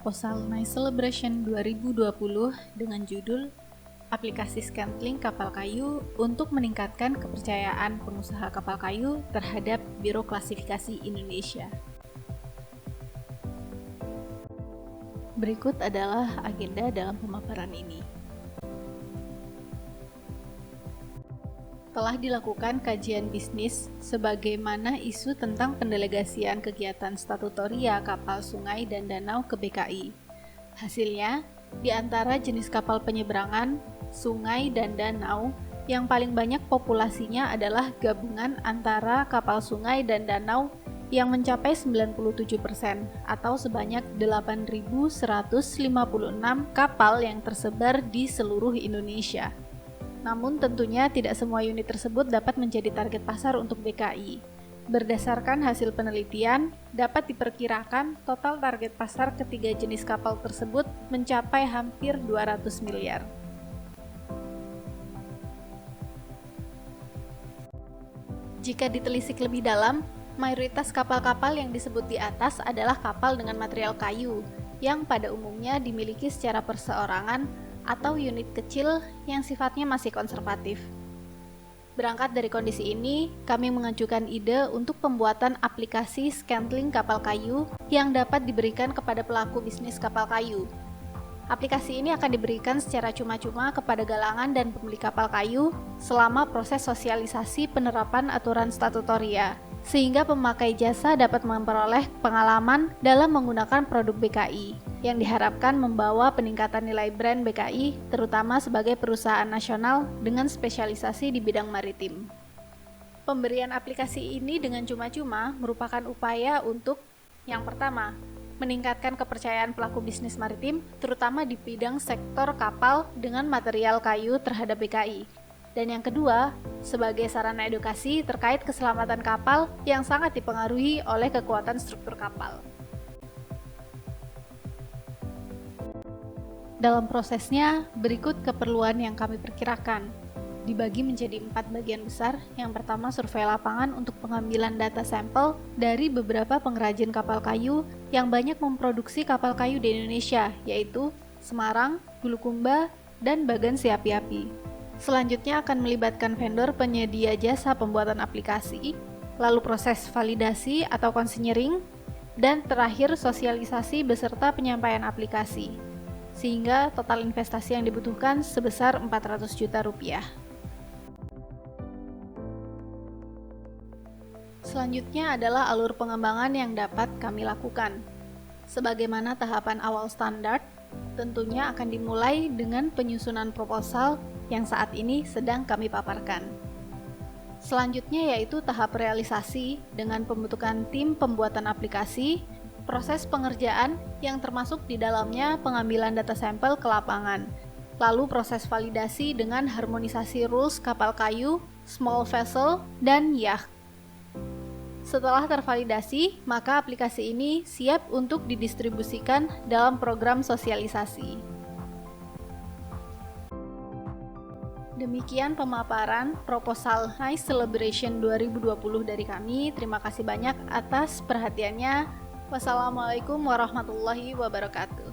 proposal Nice Celebration 2020 dengan judul Aplikasi Scantling Kapal Kayu untuk meningkatkan kepercayaan pengusaha kapal kayu terhadap Biro Klasifikasi Indonesia. Berikut adalah agenda dalam pemaparan ini. Telah dilakukan kajian bisnis sebagaimana isu tentang pendelegasian kegiatan statutoria kapal sungai dan danau ke BKI. Hasilnya, di antara jenis kapal penyeberangan, sungai dan danau, yang paling banyak populasinya adalah gabungan antara kapal sungai dan danau yang mencapai 97% atau sebanyak 8.156 kapal yang tersebar di seluruh Indonesia. Namun tentunya tidak semua unit tersebut dapat menjadi target pasar untuk BKI. Berdasarkan hasil penelitian, dapat diperkirakan total target pasar ketiga jenis kapal tersebut mencapai hampir 200 miliar. Jika ditelisik lebih dalam, mayoritas kapal-kapal yang disebut di atas adalah kapal dengan material kayu, yang pada umumnya dimiliki secara perseorangan atau unit kecil yang sifatnya masih konservatif. Berangkat dari kondisi ini, kami mengajukan ide untuk pembuatan aplikasi Scantling kapal kayu yang dapat diberikan kepada pelaku bisnis kapal kayu. Aplikasi ini akan diberikan secara cuma-cuma kepada galangan dan pemilik kapal kayu selama proses sosialisasi penerapan aturan statutoria, sehingga pemakai jasa dapat memperoleh pengalaman dalam menggunakan produk BKI, yang diharapkan membawa peningkatan nilai brand BKI, terutama sebagai perusahaan nasional dengan spesialisasi di bidang maritim. Pemberian aplikasi ini dengan cuma-cuma merupakan upaya untuk, yang pertama, meningkatkan kepercayaan pelaku bisnis maritim, terutama di bidang sektor kapal dengan material kayu terhadap BKI. Dan yang kedua, sebagai sarana edukasi terkait keselamatan kapal yang sangat dipengaruhi oleh kekuatan struktur kapal. Dalam prosesnya, berikut keperluan yang kami perkirakan. Dibagi menjadi 4 bagian besar. Yang pertama, survei lapangan untuk pengambilan data sampel dari beberapa pengrajin kapal kayu yang banyak memproduksi kapal kayu di Indonesia, yaitu Semarang, Bulukumba, dan Bagan Siapi-Api. Selanjutnya akan melibatkan vendor penyedia jasa pembuatan aplikasi, lalu proses validasi atau consigning, dan terakhir sosialisasi beserta penyampaian aplikasi. Sehingga total investasi yang dibutuhkan sebesar 400 juta rupiah. Selanjutnya adalah alur pengembangan yang dapat kami lakukan. Sebagaimana tahapan awal standar, tentunya akan dimulai dengan penyusunan proposal yang saat ini sedang kami paparkan. Selanjutnya yaitu tahap realisasi dengan pembentukan tim pembuatan aplikasi, proses pengerjaan yang termasuk di dalamnya pengambilan data sampel ke lapangan, lalu proses validasi dengan harmonisasi rules kapal kayu, small vessel, dan yacht. Setelah tervalidasi, maka aplikasi ini siap untuk didistribusikan dalam program sosialisasi. Demikian pemaparan proposal Nice Celebration 2020 dari kami. Terima kasih banyak atas perhatiannya. Wassalamualaikum warahmatullahi wabarakatuh.